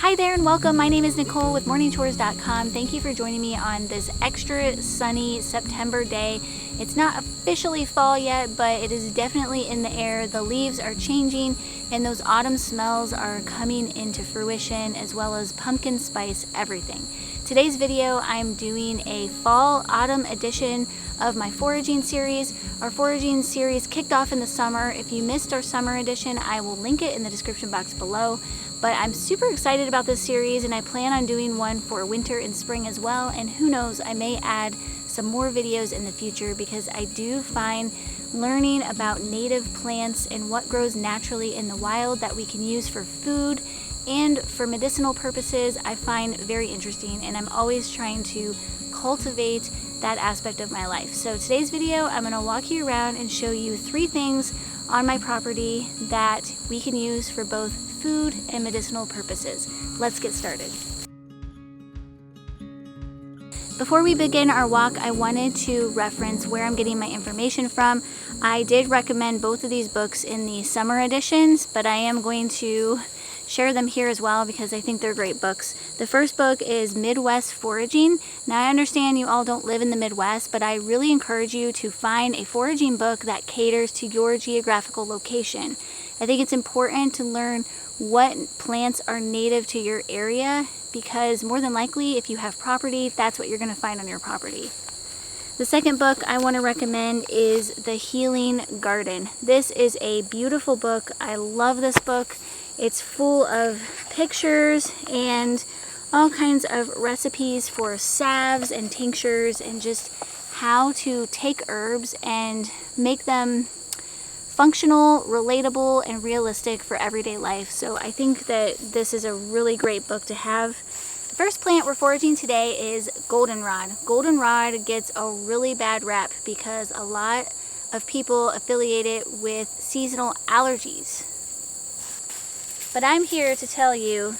Hi there and welcome. My name is Nicole with morningchores.com. Thank you for joining me on this extra sunny September day. It's not officially fall yet, but it is definitely in the air. The leaves are changing and those autumn smells are coming into fruition, as well as pumpkin spice everything. Today's video, I'm doing a fall autumn edition of my foraging series. Our foraging series kicked off in the summer. If you missed our summer edition, I will link it in the description box below. But I'm super excited about this series, and I plan on doing one for winter and spring as well. And who knows, I may add some more videos in the future, because I do find learning about native plants and what grows naturally in the wild that we can use for food and for medicinal purposes, I find very interesting, and I'm always trying to cultivate that aspect of my life. So today's video, I'm going to walk you around and show you 3 things on my property that we can use for both food and medicinal purposes. Let's get started. Before we begin our walk, I wanted to reference where I'm getting my information from. I did recommend both of these books in the summer editions, but I am going to share them here as well because I think they're great books. The first book is Midwest Foraging. Now, I understand you all don't live in the Midwest, but I really encourage you to find a foraging book that caters to your geographical location. I think it's important to learn what plants are native to your area, because more than likely, if you have property, that's what you're going to find on your property. The second book I want to recommend is The Healing Garden. This is a beautiful book. I love this book. It's full of pictures and all kinds of recipes for salves and tinctures, and just how to take herbs and make them functional, relatable, and realistic for everyday life. So I think that this is a really great book to have. The first plant we're foraging today is goldenrod. Goldenrod gets a really bad rap because a lot of people affiliate it with seasonal allergies. But I'm here to tell you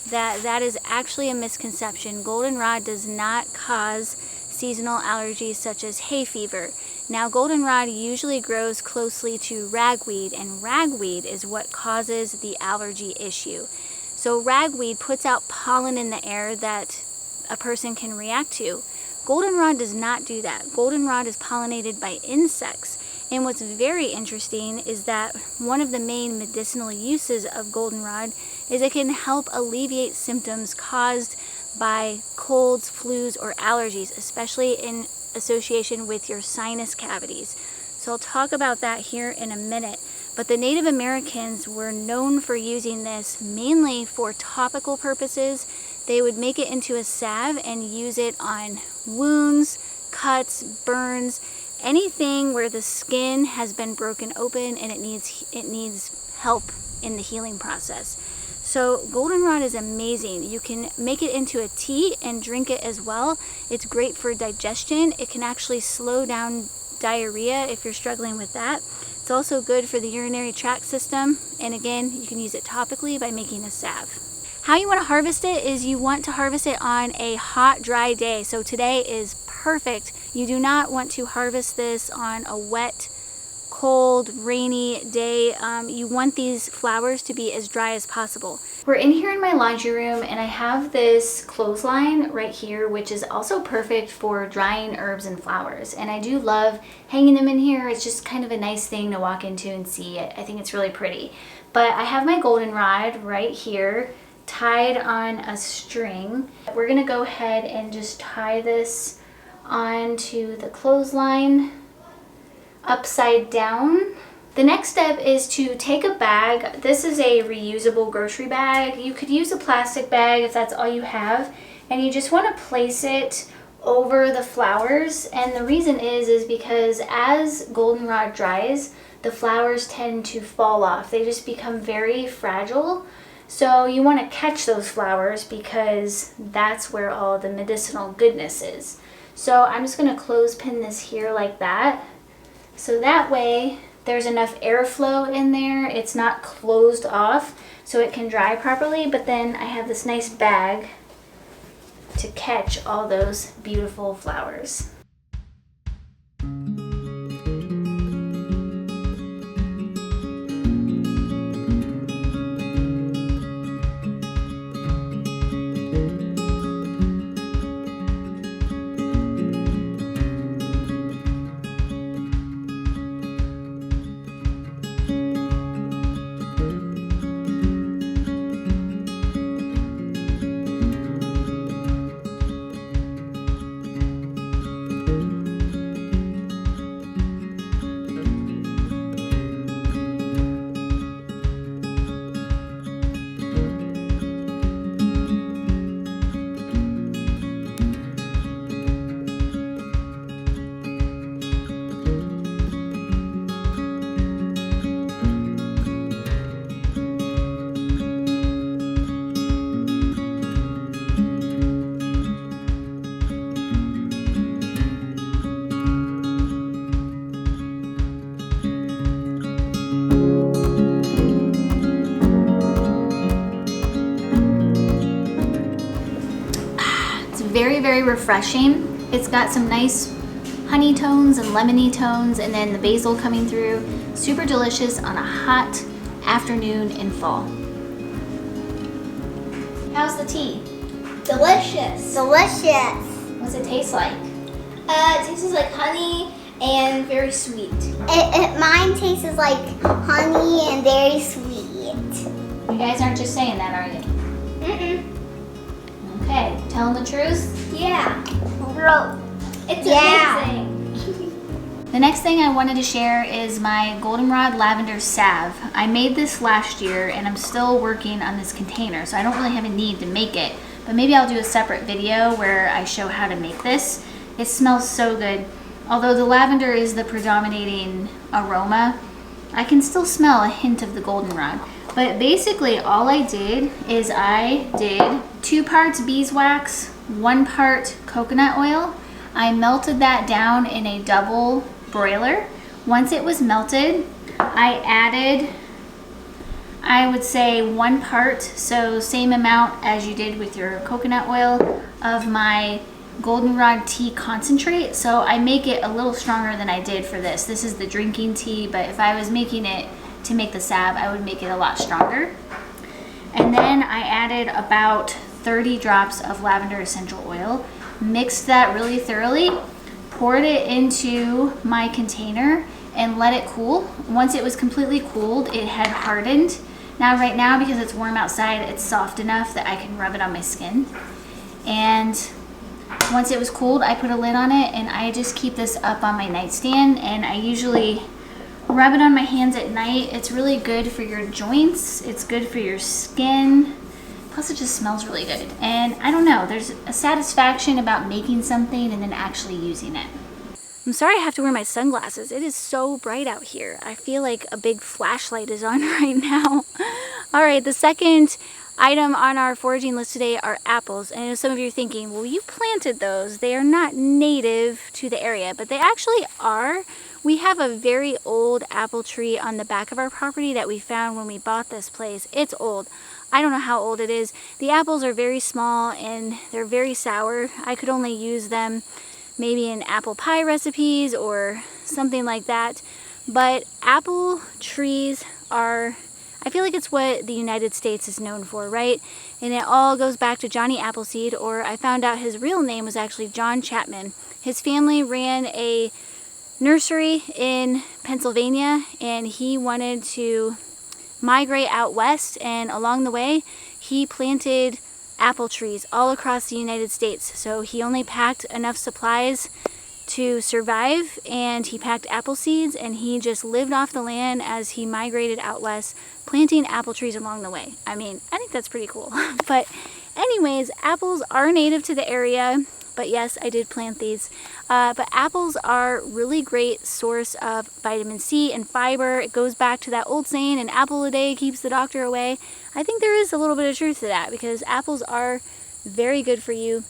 that that is actually a misconception. Goldenrod does not cause seasonal allergies such as hay fever. Now, goldenrod usually grows closely to ragweed, and ragweed is what causes the allergy issue. So ragweed puts out pollen in the air that a person can react to. Goldenrod does not do that. Goldenrod is pollinated by insects. And what's very interesting is that one of the main medicinal uses of goldenrod is it can help alleviate symptoms caused by colds, flus, or allergies, especially in association with your sinus cavities. So I'll talk about that here in a minute. But the Native Americans were known for using this mainly for topical purposes. They would make it into a salve and use it on wounds, cuts, burns, anything where the skin has been broken open and it needs help in the healing process. So goldenrod is amazing. You can make it into a tea and drink it as well. It's great for digestion. It can actually slow down diarrhea if you're struggling with that. It's also good for the urinary tract system. And again, you can use it topically by making a salve. How you want to harvest it is you want to harvest it on a hot, dry day. So today is perfect. You do not want to harvest this on a wet, cold, rainy day. You want these flowers to be as dry as possible. We're in here in my laundry room, and I have this clothesline right here, which is also perfect for drying herbs and flowers. And I do love hanging them in here. It's just kind of a nice thing to walk into and see it. I think it's really pretty. But I have my goldenrod right here tied on a string. We're gonna go ahead and just tie this onto the clothesline upside down. The next step is to take a bag. This is a reusable grocery bag. You could use a plastic bag if that's all you have, and you just want to place it over the flowers. And the reason is because as goldenrod dries, the flowers tend to fall off. They just become very fragile. So you want to catch those flowers because that's where all the medicinal goodness is. So I'm just going to clothespin this here like that. So that way there's enough airflow in there. It's not closed off so it can dry properly. But then I have this nice bag to catch all those beautiful flowers. very, very refreshing. It's got some nice honey tones and lemony tones, and then the basil coming through. Super delicious on a hot afternoon in fall. How's the tea? Delicious. Delicious. What's it taste like? It tastes like honey and very sweet. Mine tastes like honey and very sweet. You guys aren't just saying that, are you? Okay, telling the truth? Yeah. It's amazing. The next thing I wanted to share is my goldenrod lavender salve. I made this last year and I'm still working on this container, so I don't really have a need to make it, but maybe I'll do a separate video where I show how to make this. It smells so good. Although the lavender is the predominating aroma, I can still smell a hint of the goldenrod. But basically all I did is I did 2 parts beeswax, 1 part coconut oil. I melted that down in a double broiler. Once it was melted, I added, I would say 1 part, so same amount as you did with your coconut oil, of my goldenrod tea concentrate. So I make it a little stronger than I did for this. This is the drinking tea, but if I was making it to make the salve, I would make it a lot stronger. And then I added about 30 drops of lavender essential oil, mixed that really thoroughly, poured it into my container and let it cool. Once it was completely cooled, it had hardened. Now right now, because it's warm outside, it's soft enough that I can rub it on my skin. And once it was cooled, I put a lid on it and I just keep this up on my nightstand, and I usually rub it on my hands at night. It's really good for your joints, it's good for your skin, plus it just smells really good. And I don't know, there's a satisfaction about making something and then actually using it. I'm sorry I have to wear my sunglasses. It is so bright out here. I feel like a big flashlight is on right now. All right, the second item on our foraging list today are apples. And I know some of you are thinking, well, you planted those. They are not native to the area, but they actually are. We have a very old apple tree on the back of our property that we found when we bought this place. It's old. I don't know how old it is. The apples are very small and they're very sour. I could only use them maybe in apple pie recipes or something like that. But apple trees are, I feel like it's what the United States is known for, right? And it all goes back to Johnny Appleseed, or I found out his real name was actually John Chapman. His family ran a nursery in Pennsylvania and he wanted to migrate out west, and along the way he planted apple trees all across the United States. So he only packed enough supplies to survive, and he packed apple seeds, and he just lived off the land as he migrated out west, planting apple trees along the way. I mean, I think that's pretty cool. But anyways, apples are native to the area, but yes, I did plant these. But apples are really great source of vitamin C and fiber. It goes back to that old saying, an apple a day keeps the doctor away. I think there is a little bit of truth to that, because apples are very good for you.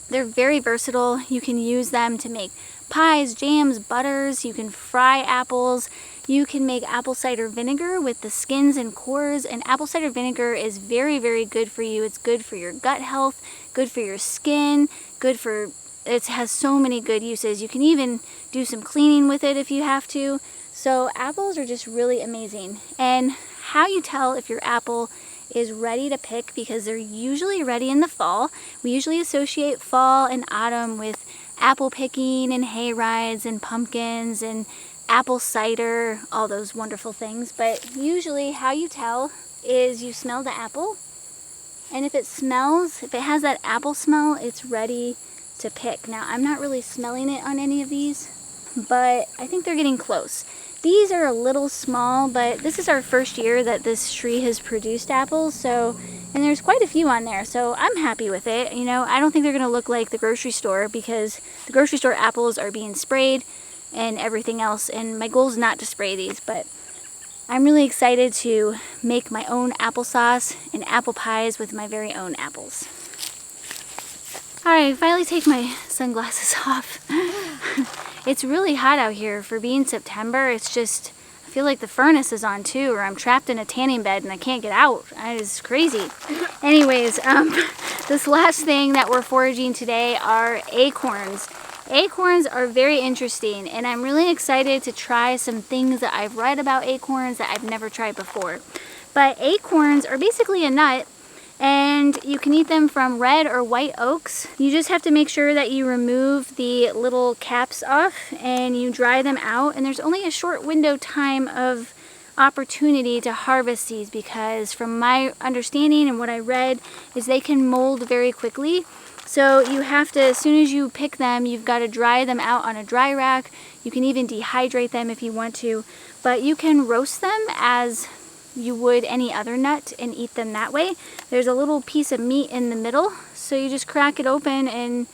They're very versatile. You can use them to make pies, jams, butters. You can fry apples. You can make apple cider vinegar with the skins and cores, and apple cider vinegar is very, very good for you. It's good for your gut health, good for your skin, good for, it has so many good uses. You can even do some cleaning with it if you have to. So apples are just really amazing. And how you tell if your apple is ready to pick, because they're usually ready in the fall. We usually associate fall and autumn with apple picking and hay rides and pumpkins and apple cider, all those wonderful things. But usually how you tell is you smell the apple, and if it smells, if it has that apple smell, it's ready to pick. Now, I'm not really smelling it on any of these, but I think they're getting close. These are a little small, but this is our first year that this tree has produced apples, so, and there's quite a few on there, so I'm happy with it. You know, I don't think they're gonna look like the grocery store, because the grocery store apples are being sprayed and everything else, and my goal is not to spray these, but I'm really excited to make my own applesauce and apple pies with my very own apples. All right, I finally take my sunglasses off. It's really hot out here for being September. It's just, I feel like the furnace is on too, or I'm trapped in a tanning bed and I can't get out. It's crazy. Anyways, This last thing that we're foraging today are acorns. Acorns are very interesting, and I'm really excited to try some things that I've read about acorns that I've never tried before. But acorns are basically a nut, and you can eat them from red or white oaks. You just have to make sure that you remove the little caps off and you dry them out, and there's only a short window time of opportunity to harvest these, because from my understanding and what I read is they can mold very quickly. So you have to, as soon as you pick them, you've got to dry them out on a dry rack. You can even dehydrate them if you want to, but you can roast them as you would any other nut and eat them that way. There's a little piece of meat in the middle, so you just crack it open and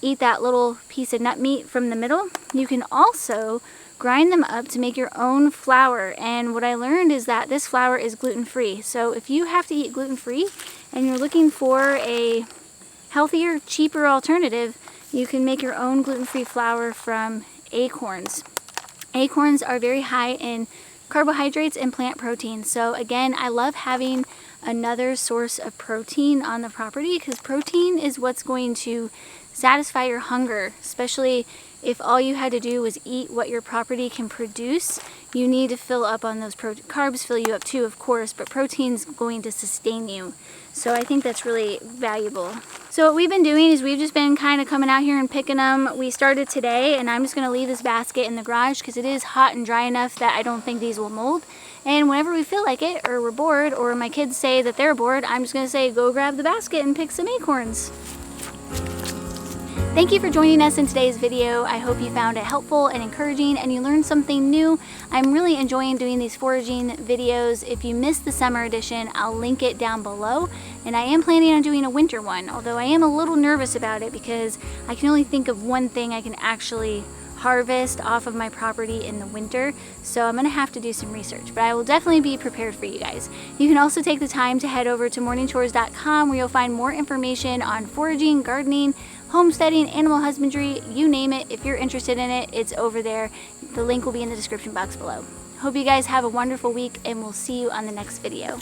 eat that little piece of nut meat from the middle. You can also grind them up to make your own flour, and what I learned is that this flour is gluten-free. So if you have to eat gluten-free and you're looking for a healthier, cheaper alternative, you can make your own gluten-free flour from acorns. Acorns are very high in carbohydrates and plant protein. So again, I love having another source of protein on the property, because protein is what's going to satisfy your hunger, especially if all you had to do was eat what your property can produce. You need to fill up on those carbs fill you up too, of course, but protein's going to sustain you. So I think that's really valuable. So what we've been doing is we've just been kind of coming out here and picking them. We started today, and I'm just going to leave this basket in the garage because it is hot and dry enough that I don't think these will mold. And whenever we feel like it, or we're bored, or my kids say that they're bored, I'm just going to say, go grab the basket and pick some acorns. Thank you for joining us in today's video. I hope you found it helpful and encouraging and you learned something new. I'm really enjoying doing these foraging videos. If you missed the summer edition, I'll link it down below. And I am planning on doing a winter one, although I am a little nervous about it because I can only think of one thing I can actually harvest off of my property in the winter, so I'm gonna have to do some research, but I will definitely be prepared for you guys. You can also take the time to head over to morningchores.com, where you'll find more information on foraging, gardening, homesteading, animal husbandry, you name it. If you're interested in it, it's over there. The link will be in the description box below. Hope you guys have a wonderful week, and we'll see you on the next video.